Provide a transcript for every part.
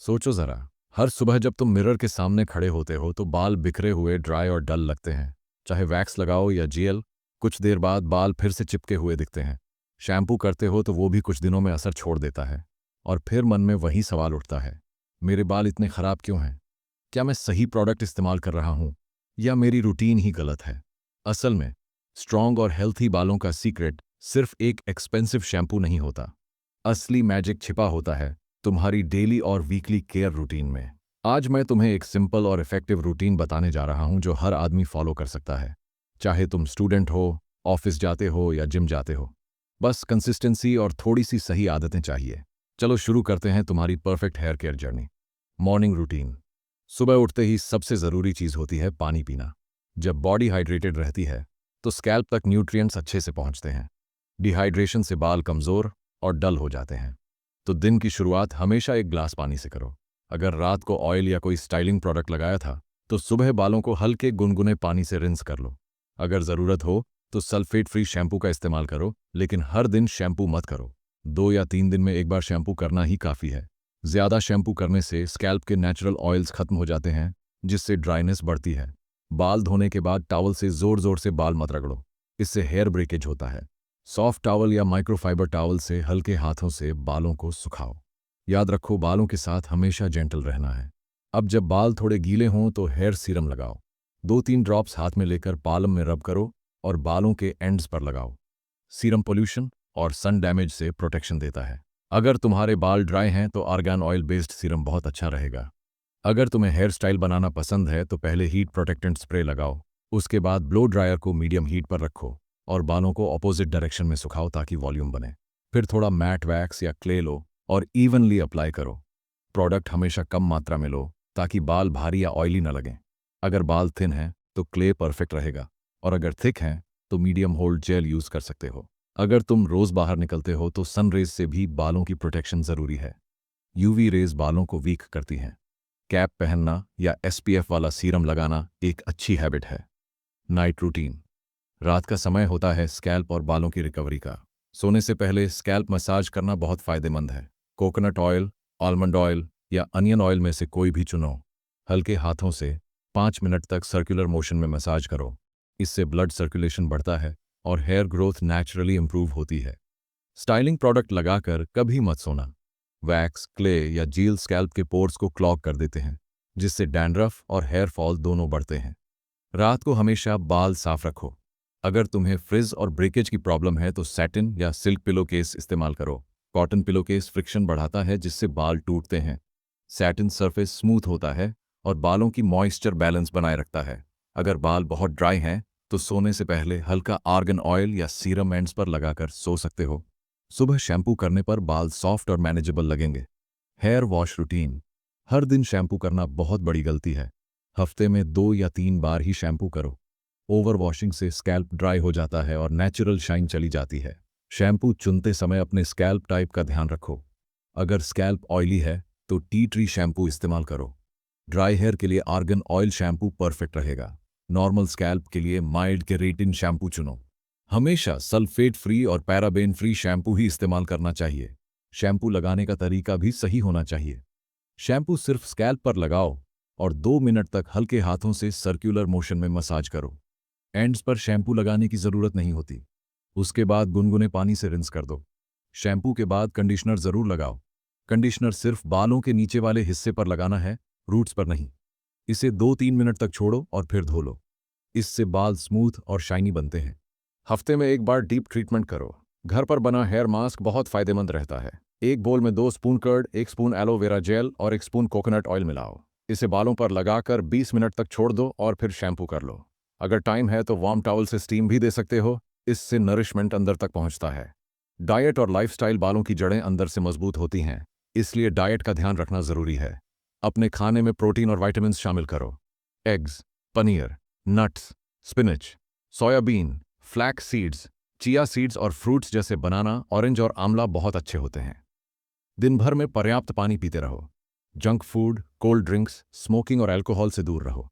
सोचो जरा, हर सुबह जब तुम मिरर के सामने खड़े होते हो तो बाल बिखरे हुए, ड्राई और डल लगते हैं। चाहे वैक्स लगाओ या जेल, कुछ देर बाद बाल फिर से चिपके हुए दिखते हैं। शैम्पू करते हो तो वो भी कुछ दिनों में असर छोड़ देता है। और फिर मन में वही सवाल उठता है, मेरे बाल इतने खराब क्यों हैं? क्या मैं सही प्रोडक्ट इस्तेमाल कर रहा हूँ या मेरी रूटीन ही गलत है? असल में स्ट्रॉन्ग और हेल्थी बालों का सीक्रेट सिर्फ एक एक्सपेंसिव शैम्पू नहीं होता। असली मैजिक छिपा होता है तुम्हारी डेली और वीकली केयर रूटीन में। आज मैं तुम्हें एक सिंपल और इफेक्टिव रूटीन बताने जा रहा हूं जो हर आदमी फॉलो कर सकता है, चाहे तुम स्टूडेंट हो, ऑफिस जाते हो या जिम जाते हो। बस कंसिस्टेंसी और थोड़ी सी सही आदतें चाहिए। चलो शुरू करते हैं तुम्हारी perfect hair care journey. Morning routine. सुबह उठते ही सबसे ज़रूरी चीज़ होती है पानी पीना। जब बॉडी हाइड्रेटेड रहती है तो स्कैल्प तक न्यूट्रिएंट्स अच्छे से पहुंचते हैं। डिहाइड्रेशन से बाल कमज़ोर और डल हो जाते हैं। तो दिन की शुरुआत हमेशा एक ग्लास पानी से करो। अगर रात को ऑयल या कोई स्टाइलिंग प्रोडक्ट लगाया था तो सुबह बालों को हल्के गुनगुने पानी से रिंस कर लो। अगर ज़रूरत हो तो सल्फेट फ्री शैम्पू का इस्तेमाल करो, लेकिन हर दिन शैम्पू मत करो। 2 या 3 दिन में एक बार शैम्पू करना ही काफ़ी है। ज़्यादा शैम्पू करने से स्कैल्प के नेचुरल ऑयल्स खत्म हो जाते हैं, जिससे ड्राइनेस बढ़ती है। बाल धोने के बाद टॉवल से ज़ोर ज़ोर से बाल मत रगड़ो, इससे हेयर ब्रेकेज होता है। सॉफ्ट टॉवल या माइक्रोफाइबर टॉवल से हल्के हाथों से बालों को सुखाओ। याद रखो, बालों के साथ हमेशा जेंटल रहना है। अब जब बाल थोड़े गीले हों तो हेयर सीरम लगाओ। 2-3 ड्रॉप्स हाथ में लेकर पालम में रब करो और बालों के एंड्स पर लगाओ। सीरम पोल्यूशन और सन डैमेज से प्रोटेक्शन देता है। अगर तुम्हारे बाल ड्राई हैं तो आर्गन ऑयल बेस्ड सीरम बहुत अच्छा रहेगा। अगर तुम्हें हेयर स्टाइल बनाना पसंद है तो पहले हीट प्रोटेक्टेंट स्प्रे लगाओ, उसके बाद ब्लो ड्रायर को मीडियम हीट पर रखो और बालों को ऑपोजिट डायरेक्शन में सुखाओ ताकि वॉल्यूम बने। फिर थोड़ा मैट वैक्स या क्ले लो और इवनली अप्लाई करो। प्रोडक्ट हमेशा कम मात्रा में लो ताकि बाल भारी या ऑयली न लगें। अगर बाल थिन हैं तो क्ले परफेक्ट रहेगा, और अगर थिक हैं तो मीडियम होल्ड जेल यूज़ कर सकते हो। अगर तुम रोज़ बाहर निकलते हो तो सन रेज से भी बालों की प्रोटेक्शन ज़रूरी है। यूवी रेज बालों को वीक करती हैं। कैप पहनना या एसपीएफ वाला सीरम लगाना एक अच्छी हैबिट है। Night routine. रात का समय होता है स्कैल्प और बालों की रिकवरी का। सोने से पहले स्कैल्प मसाज करना बहुत फायदेमंद है। कोकोनट ऑयल, आलमंड ऑयल या अनियन ऑयल में से कोई भी चुनो। हल्के हाथों से 5 मिनट तक सर्कुलर मोशन में मसाज करो। इससे ब्लड सर्कुलेशन बढ़ता है और हेयर ग्रोथ नेचुरली इंप्रूव होती है। स्टाइलिंग प्रोडक्ट लगाकर कभी मत सोना। वैक्स, क्ले या जेल स्कैल्प के पोर्स को क्लॉग कर देते हैं, जिससे डैंड्रफ और हेयर फॉल दोनों बढ़ते हैं। रात को हमेशा बाल साफ रखो। अगर तुम्हें फ्रिज और ब्रेकेज की प्रॉब्लम है तो सैटिन या सिल्क पिलो केस इस्तेमाल करो। कॉटन पिलो केस फ्रिक्शन बढ़ाता है जिससे बाल टूटते हैं। सैटिन सरफेस स्मूथ होता है और बालों की मॉइस्चर बैलेंस बनाए रखता है। अगर बाल बहुत ड्राई हैं तो सोने से पहले हल्का आर्गन ऑयल या सीरम एंड्स पर लगाकर सो सकते हो। सुबह शैम्पू करने पर बाल सॉफ्ट और मैनेजेबल लगेंगे। Hair wash routine. हर दिन शैम्पू करना बहुत बड़ी गलती है। हफ्ते में 2 या 3 बार ही शैम्पू करो। ओवर वॉशिंग से स्कैल्प ड्राई हो जाता है और नेचुरल शाइन चली जाती है। शैम्पू चुनते समय अपने स्कैल्प टाइप का ध्यान रखो। अगर स्कैल्प ऑयली है तो टी ट्री शैम्पू इस्तेमाल करो। ड्राई हेयर के लिए आर्गन ऑयल शैम्पू परफेक्ट रहेगा। नॉर्मल स्कैल्प के लिए माइल्ड केराटिन शैम्पू चुनो। हमेशा सल्फेट फ्री और पैराबेन फ्री शैम्पू ही इस्तेमाल करना चाहिए। शैम्पू लगाने का तरीका भी सही होना चाहिए। शैम्पू सिर्फ स्कैल्प पर लगाओ और 2 मिनट तक हल्के हाथों से सर्कुलर मोशन में मसाज करो। एंड्स पर शैम्पू लगाने की ज़रूरत नहीं होती। उसके बाद गुनगुने पानी से रिंस कर दो। शैम्पू के बाद कंडीशनर ज़रूर लगाओ। कंडीशनर सिर्फ बालों के नीचे वाले हिस्से पर लगाना है, रूट्स पर नहीं। इसे 2-3 मिनट तक छोड़ो और फिर धो लो। इससे बाल स्मूथ और शाइनी बनते हैं। हफ्ते में एक बार डीप ट्रीटमेंट करो। घर पर बना हेयर मास्क बहुत फायदेमंद रहता है। एक बोल में 2 spoon curd, 1 spoon aloe vera gel और 1 स्पून कोकोनट ऑयल मिलाओ। इसे बालों पर लगाकर 20 मिनट तक छोड़ दो और फिर शैम्पू कर लो। अगर टाइम है तो वार्म टॉवल से स्टीम भी दे सकते हो। इससे नरिशमेंट अंदर तक पहुंचता है। डाइट और लाइफस्टाइल। बालों की जड़ें अंदर से मजबूत होती हैं, इसलिए डाइट का ध्यान रखना ज़रूरी है। अपने खाने में प्रोटीन और विटामिन्स शामिल करो। Eggs, paneer, nuts, spinach, soybean, flax seeds, chia seeds और फ्रूट्स जैसे बनाना, ऑरेंज और आंवला बहुत अच्छे होते हैं। दिन भर में पर्याप्त पानी पीते रहो। Junk food, cold drinks, smoking और अल्कोहल से दूर रहो।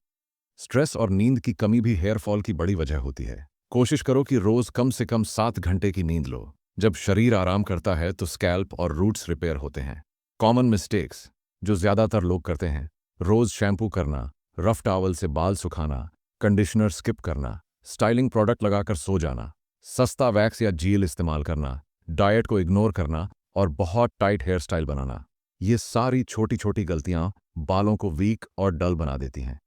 स्ट्रेस और नींद की कमी भी हेयर फॉल की बड़ी वजह होती है। कोशिश करो कि रोज कम से कम 7 घंटे की नींद लो। जब शरीर आराम करता है तो स्कैल्प और रूट्स रिपेयर होते हैं। Common mistakes. जो ज़्यादातर लोग करते हैं। रोज़ शैम्पू करना, रफ टॉवल से बाल सुखाना, कंडीशनर स्किप करना, स्टाइलिंग प्रोडक्ट लगाकर सो जाना, सस्ता वैक्स या जेल इस्तेमाल करना, डाइट को इग्नोर करना और बहुत टाइट हेयर स्टाइल बनाना। ये सारी छोटी छोटी गलतियां बालों को वीक और डल बना देती हैं।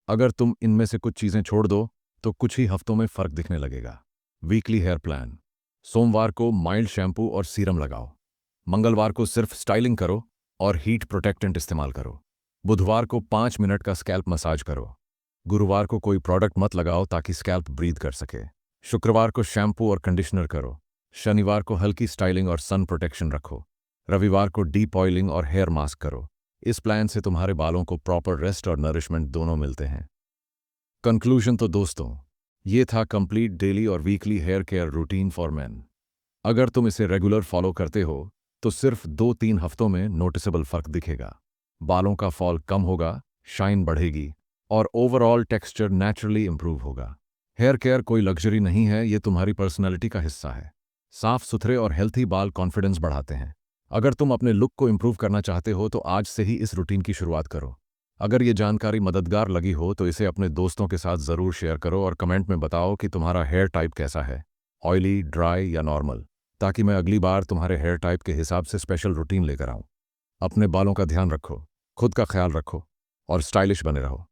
अगर तुम इनमें से कुछ चीज़ें छोड़ दो तो कुछ ही हफ्तों में फ़र्क दिखने लगेगा। Weekly hair plan. सोमवार को माइल्ड शैम्पू और सीरम लगाओ। मंगलवार को सिर्फ स्टाइलिंग करो और हीट प्रोटेक्टेंट इस्तेमाल करो। बुधवार को 5 मिनट का स्कैल्प मसाज करो। गुरुवार को कोई प्रोडक्ट मत लगाओ ताकि स्कैल्प ब्रीथ कर सके। शुक्रवार को शैम्पू और कंडीशनर करो। शनिवार को हल्की स्टाइलिंग और सन प्रोटेक्शन रखो। रविवार को डीप ऑयलिंग और हेयर मास्क करो। इस प्लान से तुम्हारे बालों को प्रॉपर रेस्ट और नरिशमेंट दोनों मिलते हैं। कंक्लूजन तो दोस्तों, ये था कंप्लीट डेली और weekly hair care routine for man. अगर तुम इसे रेगुलर फॉलो करते हो तो सिर्फ 2-3 हफ्तों में नोटिसेबल फर्क दिखेगा। बालों का फॉल कम होगा, शाइन बढ़ेगी और ओवरऑल टेक्सचर नेचुरली इंप्रूव होगा। हेयर केयर कोई लग्जरी नहीं है, ये तुम्हारी पर्सनैलिटी का हिस्सा है। साफ सुथरे और हेल्थी बाल कॉन्फिडेंस बढ़ाते हैं। अगर तुम अपने लुक को इंप्रूव करना चाहते हो तो आज से ही इस रूटीन की शुरुआत करो। अगर ये जानकारी मददगार लगी हो तो इसे अपने दोस्तों के साथ ज़रूर शेयर करो और कमेंट में बताओ कि तुम्हारा हेयर टाइप कैसा है, ऑयली, ड्राई या नॉर्मल, ताकि मैं अगली बार तुम्हारे हेयर टाइप के हिसाब से स्पेशल रूटीन लेकर आऊँ। अपने बालों का ध्यान रखो, खुद का ख्याल रखो और स्टाइलिश बने रहो।